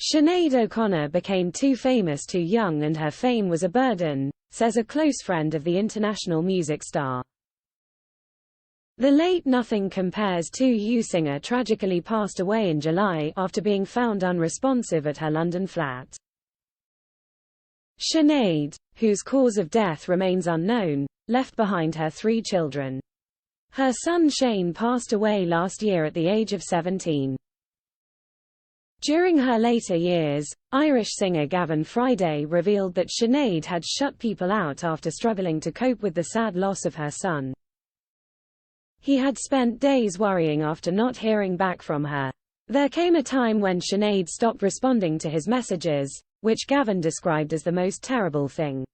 Sinead O'Connor became too famous too young and her fame was a burden, says a close friend of the international music star. The late Nothing Compares to You singer tragically passed away in July after being found unresponsive at her London flat. Sinead, whose cause of death remains unknown, left behind her 3 children. Her son Shane passed away last year at the age of 17. During her later years, Irish singer Gavin Friday revealed that Sinead had shut people out after struggling to cope with the sad loss of her son. He had spent days worrying after not hearing back from her. There came a time when Sinead stopped responding to his messages, which Gavin described as the most terrible thing.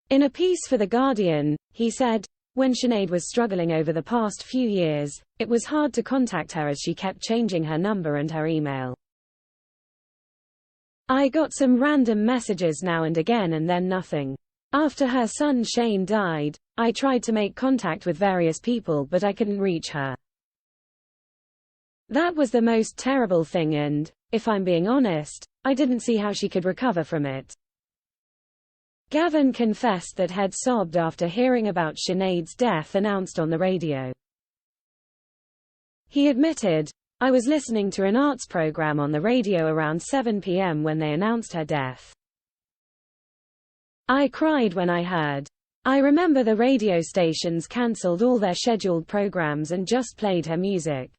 In a piece for The Guardian, he said, "When Sinead was struggling over the past few years, it was hard to contact her as she kept changing her number and her email. I got some random messages now and again and then nothing. After her son Shane died, I tried to make contact with various people but I couldn't reach her. That was the most terrible thing and, if I'm being honest, I didn't see how she could recover from it." Gavin confessed that he'd sobbed after hearing about Sinead's death announced on the radio. He admitted, "I was listening to an arts program on the radio around 7 p.m. when they announced her death. I cried when I heard. I remember the radio stations cancelled all their scheduled programs and just played her music.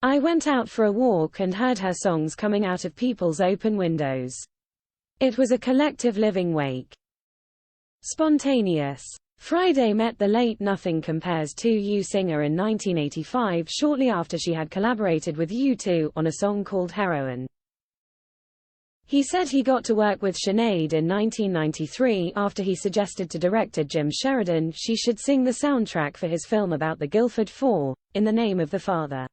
I went out for a walk and heard her songs coming out of people's open windows. It was a collective living wake. Spontaneous." Friday met the late Nothing Compares to You singer in 1985 shortly after she had collaborated with U2 on a song called Heroin. He said he got to work with Sinead in 1993 after he suggested to director Jim Sheridan she should sing the soundtrack for his film about the Guildford Four, In the Name of the Father.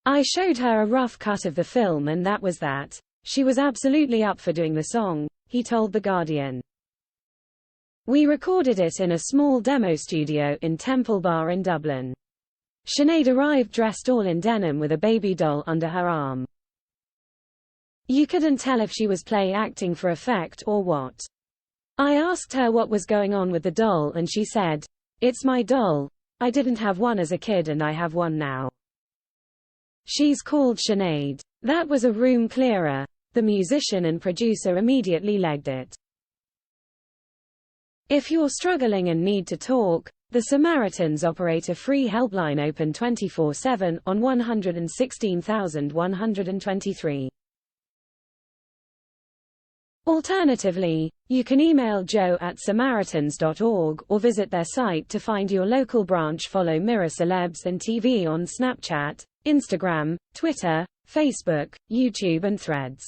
I showed her a rough cut of the film and that was that. She was absolutely up for doing the song, he told The Guardian. We recorded it in a small demo studio in Temple Bar in Dublin. Sinead arrived dressed all in denim with a baby doll under her arm. You couldn't tell if she was acting for effect or what. I asked her what was going on with the doll and she said, "It's my doll. I didn't have one as a kid and I have one now. She's called Sinead." That was a room clearer. The musician and producer immediately legged it. If you're struggling and need to talk, the Samaritans operate a free helpline open 24/7 on 116,123. Alternatively, you can email joe@samaritans.org or visit their site to find your local branch. Follow Mirror Celebs and TV on Snapchat, Instagram, Twitter, Facebook, YouTube and Threads.